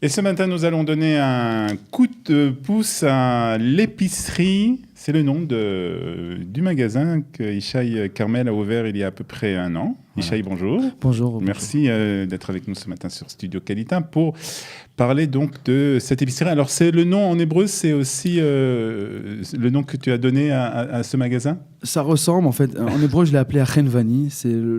Et ce matin, nous allons donner un coup de pouce à l'épicerie. C'est le nom du magasin que Ishaï Carmel a ouvert il y a à peu près un an. Voilà. Ishaï, bonjour. Bonjour. Merci d'être avec nous ce matin sur Studio Kalita pour parler donc de cette épicerie. Alors, c'est le nom en hébreu, c'est aussi le nom que tu as donné à ce magasin? Ça ressemble, en fait. En hébreu, je l'ai appelé Achenvani.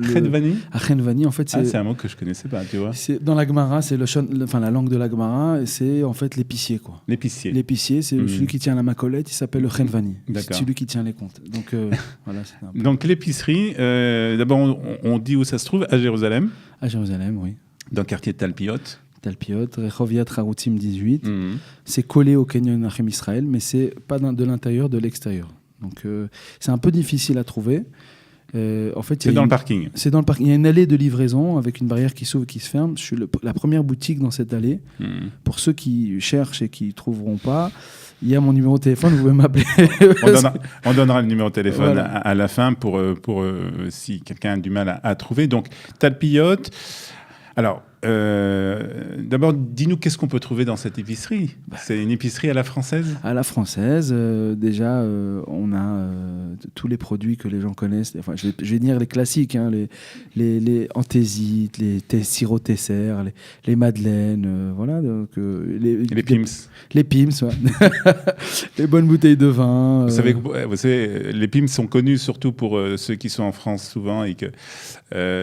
Achenvani? Achenvani, en fait, c'est un mot que je ne connaissais pas, tu vois. Dans la Gemara, c'est la langue de la Gemara, et c'est en fait l'épicier, quoi. L'épicier. L'épicier, c'est celui qui tient la macolette, il s'appelle le Achenvani. D'accord. C'est celui qui tient les comptes. Donc, voilà. Donc, l'épicerie, d'abord, on dit où ça se trouve, à Jérusalem. À Jérusalem, oui. Dans le quartier de Talpiot. Talpiot, Rechoviat Haroutim 18. C'est collé au Canyon Nachem Israël, mais c'est pas de l'intérieur, de l'extérieur. Donc c'est un peu difficile à trouver. En fait, c'est dans le parking. C'est dans le parking. Il y a une allée de livraison avec une barrière qui s'ouvre, qui se ferme. Je suis la première boutique dans cette allée. Pour ceux qui cherchent et qui ne trouveront pas, il y a mon numéro de téléphone, vous pouvez m'appeler. On donnera le numéro de téléphone voilà. à la fin pour si quelqu'un a du mal à trouver. Donc, Talpiot. Alors, d'abord, dis-nous qu'est-ce qu'on peut trouver dans cette épicerie. C'est une épicerie à la française? À la française, déjà, on a tous les produits que les gens connaissent. Enfin, je vais dire les classiques, hein, les anthésites, les sirops Tesser, les madeleines, voilà. Donc, les Pims. Les Pims, ouais. Les bonnes bouteilles de vin. Vous savez, les Pims sont connus surtout pour ceux qui sont en France souvent et que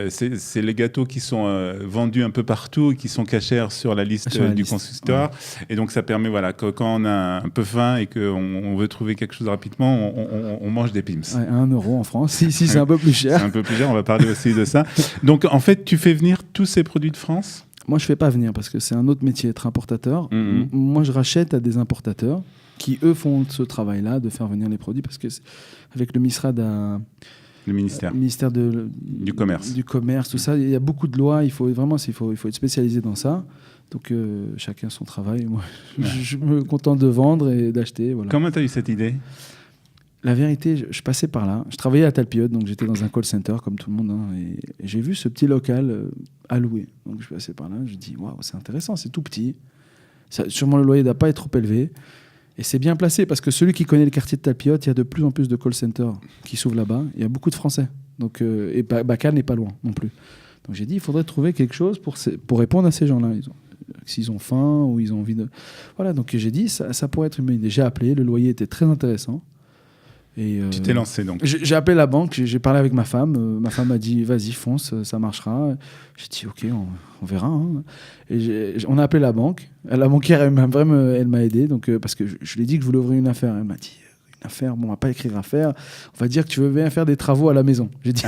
c'est les gâteaux qui sont vendus un peu partout et qui sont cachers sur la liste du consistoire. Ouais. Et donc, ça permet, voilà, que quand on a un peu faim et qu'on veut trouver quelque chose rapidement, on mange des Pims. Ouais, 1 euro en France. Ici, c'est un peu plus cher. C'est un peu plus cher, on va parler aussi de ça. Donc, en fait, tu fais venir tous ces produits de France? Moi, je ne fais pas venir parce que c'est un autre métier, être importateur. Moi, je rachète à des importateurs qui, eux, font ce travail-là de faire venir les produits parce que avec le MISRAD le ministère du commerce. Du commerce, tout ça. Il y a beaucoup de lois. Il faut être spécialisé dans ça. Donc, chacun son travail. Moi, je me contente de vendre et d'acheter. Voilà. Comment tu as eu cette idée? La vérité, je passais par là. Je travaillais à Talpiot, donc j'étais dans un call center comme tout le monde. Hein, et j'ai vu ce petit local à louer. Donc, je passais par là. Je dis, waouh, c'est intéressant, c'est tout petit. Sûrement, le loyer ne doit pas être trop élevé. Et c'est bien placé parce que celui qui connaît le quartier de Talpiot, il y a de plus en plus de call centers qui s'ouvrent là-bas. Il y a beaucoup de Français. Donc, et Bacal n'est pas loin non plus. Donc j'ai dit, il faudrait trouver quelque chose pour répondre à ces gens-là. S'ils ont faim ou ils ont envie de... Voilà, donc j'ai dit, ça pourrait être une bonne idée. J'ai appelé, le loyer était très intéressant. Et tu t'es lancé donc? J'ai appelé la banque, j'ai parlé avec ma femme. Ma femme a dit, vas-y, fonce, ça marchera. J'ai dit, ok, on verra. Hein. Et on a appelé la banque. La banquière, elle m'a aidé donc, parce que je lui ai dit que je voulais ouvrir une affaire. Elle m'a dit, une affaire, bon, on va pas écrire affaire. On va dire que tu veux bien faire des travaux à la maison. J'ai dit,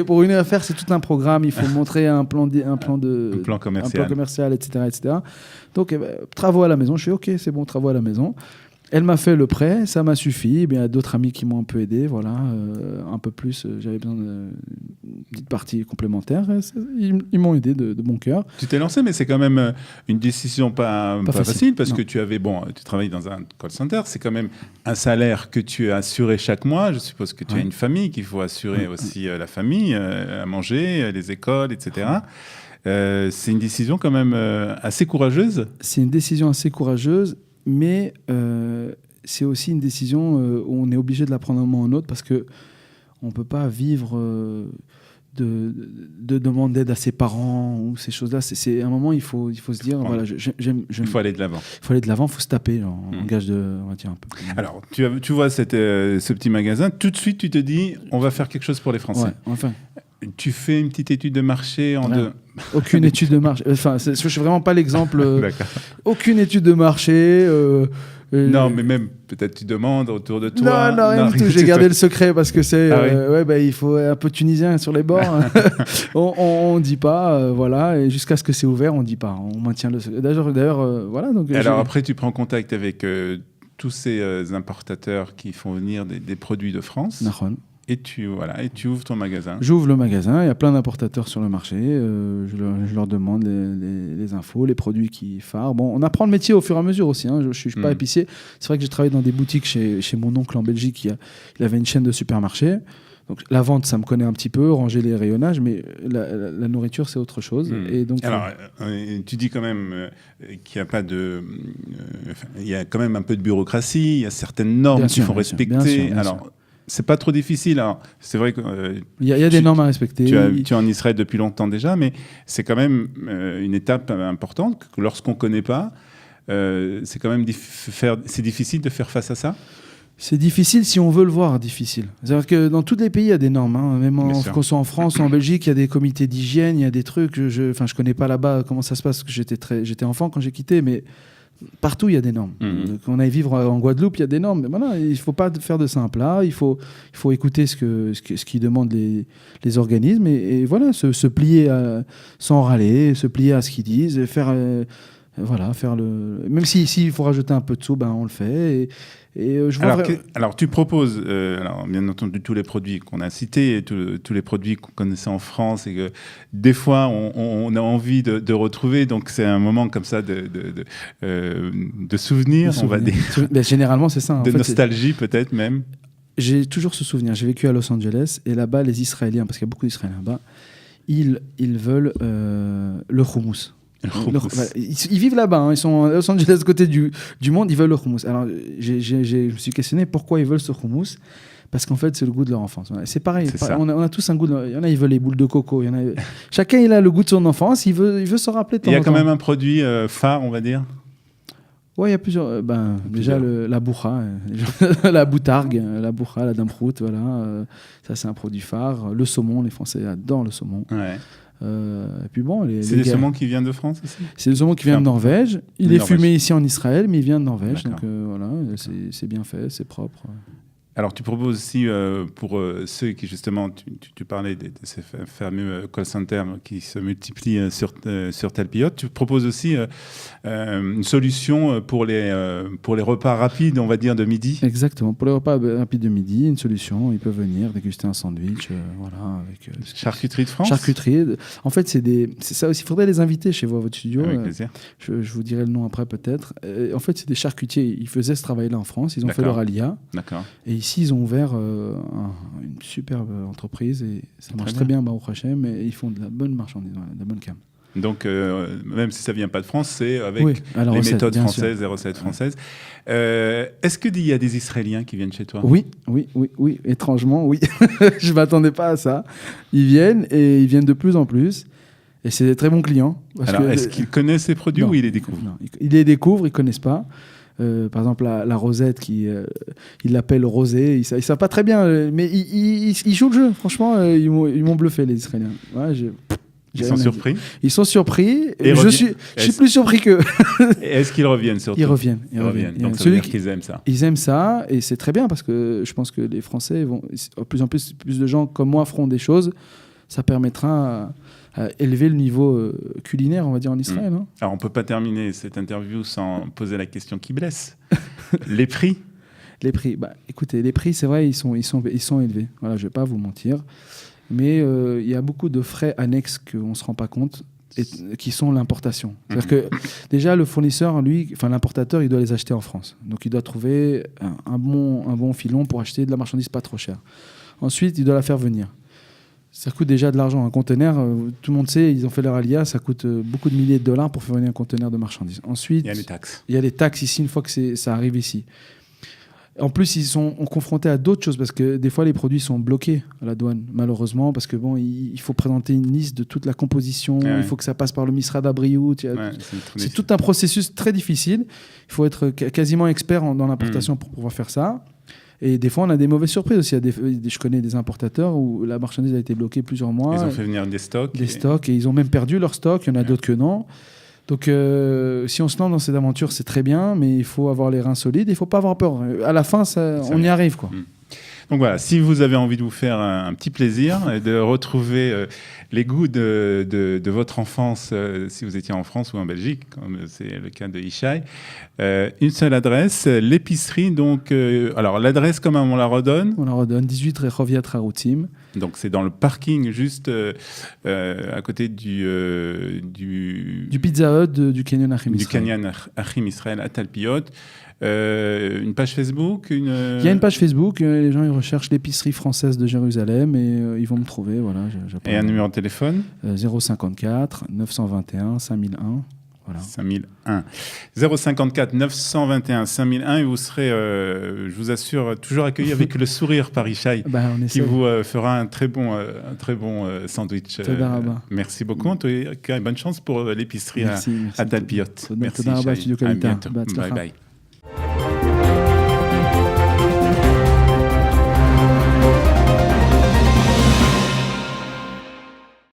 pour une affaire, c'est tout un programme. Il faut montrer un plan commercial, etc. Donc, travaux à la maison. Je suis ok, c'est bon, travaux à la maison. Elle m'a fait le prêt, ça m'a suffi. Il y a d'autres amis qui m'ont un peu aidé, voilà, un peu plus. J'avais besoin d'une petite partie complémentaire. Ils m'ont aidé de bon cœur. Tu t'es lancé, mais c'est quand même une décision pas facile parce que tu travailles dans un call center. C'est quand même un salaire que tu as assuré chaque mois. Je suppose que tu as une famille qu'il faut assurer aussi la famille, à manger, les écoles, etc. C'est une décision quand même assez courageuse. C'est une décision assez courageuse. Mais c'est aussi une décision où on est obligé de la prendre un moment ou un autre parce qu'on ne peut pas vivre de demande d'aide à ses parents ou ces choses-là. C'est un moment, il faut se dire, voilà, il faut aller de l'avant. Il faut aller de l'avant, il faut se taper en gage de, on va dire un peu. Alors, tu vois ce petit magasin, tout de suite tu te dis, on va faire quelque chose pour les Français. Ouais, enfin. Tu fais une petite étude de marché en deux. Aucune étude de marché. Enfin, je ne suis vraiment pas l'exemple. Aucune étude de marché. Non, mais même peut-être tu demandes autour de toi. Non, rien du tout. J'ai gardé le secret parce que c'est. Il faut un peu tunisien sur les bords. On ne dit pas, voilà. Et jusqu'à ce que c'est ouvert, on ne dit pas. On maintient le secret. D'ailleurs, voilà. Donc, alors après, tu prends contact avec tous ces importateurs qui font venir des produits de France. Nahon. Et tu ouvres ton magasin. J'ouvre le magasin, il y a plein d'importateurs sur le marché. Je leur demande les infos, les produits qui phares. Bon, on apprend le métier au fur et à mesure aussi. Hein. Je ne suis pas épicier. C'est vrai que j'ai travaillé dans des boutiques chez mon oncle en Belgique. Il avait une chaîne de supermarchés. Donc la vente, ça me connaît un petit peu, ranger les rayonnages, mais la nourriture, c'est autre chose. Et donc, alors, tu dis quand même qu'il n'y a pas de... il y a quand même un peu de bureaucratie, il y a certaines normes qu'il faut respecter. Bien sûr. C'est pas trop difficile. Alors, c'est vrai que... il y a des normes à respecter. Tu es en Israël depuis longtemps déjà, mais c'est quand même une étape importante que lorsqu'on ne connaît pas, c'est quand même c'est difficile de faire face à ça. C'est difficile si on veut le voir difficile. C'est-à-dire que dans tous les pays, il y a des normes. Hein. Même qu'on soit en France ou en Belgique, il y a des comités d'hygiène, il y a des trucs. Je connais pas là-bas comment ça se passe, parce que j'étais enfant quand j'ai quitté, mais partout, il y a des normes. Quand on aille vivre en Guadeloupe, il y a des normes. Mais voilà, il ne faut pas faire de simple là. Il faut écouter ce qui demandent les organismes et voilà, se plier sans râler, se plier à ce qu'ils disent, et faire le... Même s'il faut rajouter un peu de sous, ben on le fait. Alors, tu proposes, bien entendu, tous les produits qu'on a cités, tous les produits qu'on connaissait en France et que des fois, on a envie de retrouver. Donc, c'est un moment comme ça de souvenirs, on va dire. Ben, généralement, c'est ça. De nostalgie, peut-être même. J'ai toujours ce souvenir. J'ai vécu à Los Angeles et là-bas, les Israéliens, parce qu'il y a beaucoup d'Israéliens là-bas, ils veulent le houmous. Ils vivent là-bas, hein. Ils sont à Los Angeles, côté du monde, ils veulent le houmous. Alors, je me suis questionné pourquoi ils veulent ce houmous. Parce qu'en fait, c'est le goût de leur enfance. C'est pareil, on a tous un goût. Il y en a, ils veulent les boules de coco. Chacun, il a le goût de son enfance, il veut se rappeler de temps en temps. Il y a quand même un produit phare, on va dire. Oui, il y a plusieurs. Déjà, la bourra, la boutargue, la bourra, la damprout, voilà. Ça, c'est un produit phare. Le saumon, les Français adorent le saumon. Ouais. Et puis bon, c'est des saumons qui viennent de France aussi. C'est des saumons qui viennent de Norvège. Il est fumé ici en Israël, mais il vient de Norvège. Donc voilà, c'est bien fait, c'est propre. Alors, tu proposes aussi, pour ceux qui, justement, tu parlais de ces fameux call centers qui se multiplient sur Talpiot, tu proposes aussi une solution pour les repas rapides, on va dire, de midi. Exactement, pour les repas rapides de midi, une solution, ils peuvent venir déguster un sandwich, voilà, avec... Charcuterie de France. Charcuterie. En fait, c'est ça aussi, il faudrait les inviter chez vous à votre studio. Avec plaisir. Je vous dirai le nom après, peut-être. En fait, c'est des charcutiers, ils faisaient ce travail-là en France, ils ont fait leur alia. D'accord. Et ici, ils ont ouvert une superbe entreprise et ça marche très bien, Baruch Hashem, et ils font de la bonne marchandise, de la bonne cam. Donc, même si ça ne vient pas de France, c'est avec les méthodes françaises, les recettes françaises. Est-ce qu'il y a des Israéliens qui viennent chez toi ? Oui, étrangement, oui. Je ne m'attendais pas à ça. Ils viennent et ils viennent de plus en plus. Et c'est des très bons clients. Alors, est-ce qu'ils connaissent ces produits ou ils les découvrent ? Non, ils les découvrent, ils ne connaissent pas. Par exemple, la rosette, ils l'appellent rosée, ils ne savent pas très bien, mais ils jouent le jeu. Franchement, ils m'ont bluffé, les Israéliens. Ouais, ils sont surpris. Ils sont surpris. Et je suis plus surpris qu'eux. Est-ce qu'ils reviennent surtout ? Ils reviennent. Donc, ça veut dire qu'ils aiment ça. Ils aiment ça, et c'est très bien, parce que je pense que les Français vont... Plus en plus de gens comme moi feront des choses. Ça permettra... à élever le niveau culinaire, on va dire, en Israël. Hein. Alors, on ne peut pas terminer cette interview sans poser la question qui blesse. Les prix ? Les prix, écoutez, les prix, c'est vrai, ils sont élevés. Voilà, je ne vais pas vous mentir. Mais il y a beaucoup de frais annexes qu'on ne se rend pas compte, qui sont l'importation. C'est-à-dire que déjà, le fournisseur, l'importateur, il doit les acheter en France. Donc, il doit trouver un bon filon pour acheter de la marchandise pas trop chère. Ensuite, il doit la faire venir. Ça coûte déjà de l'argent. Un conteneur, tout le monde sait, ils ont fait leur alia, ça coûte beaucoup de milliers de dollars pour faire venir un conteneur de marchandises. Ensuite, il y a les taxes. Il y a les taxes ici, une fois que ça arrive ici. En plus, ils sont confrontés à d'autres choses, parce que des fois, les produits sont bloqués à la douane, malheureusement, parce que il faut présenter une liste de toute la composition, il faut que ça passe par le Misrad Abriout. C'est tout un processus très difficile. Il faut être quasiment expert dans l'importation pour pouvoir faire ça. Et des fois, on a des mauvaises surprises aussi. Je connais des importateurs où la marchandise a été bloquée plusieurs mois. Ils ont fait venir des stocks. Et ils ont même perdu leurs stocks. Il y en a d'autres que non. Donc, si on se lance dans cette aventure, c'est très bien, mais il faut avoir les reins solides. Il ne faut pas avoir peur. À la fin, on y arrive, quoi. Donc voilà, si vous avez envie de vous faire un petit plaisir et de retrouver les goûts de votre enfance, si vous étiez en France ou en Belgique, comme c'est le cas de Yishai, une seule adresse, l'épicerie. Donc, alors l'adresse, comment on la redonne ? On la redonne, 18 Rechoviat Haroutim. Donc c'est dans le parking juste à côté du Pizza Hut du Canyon Achim Israël. Du Canyon Achim Israël à Talpiot. Une page Facebook, Il y a une page Facebook, les gens ils recherchent l'épicerie française de Jérusalem et ils vont me trouver. Voilà, et un numéro de téléphone 054 921 5001. Voilà. 5001. 054 921 5001 et vous serez, je vous assure, toujours accueilli avec le sourire par Yishai, qui vous fera un très bon sandwich. Merci beaucoup. En tout cas, bonne chance pour l'épicerie à Talpiot. Merci. À bientôt. Bye bye.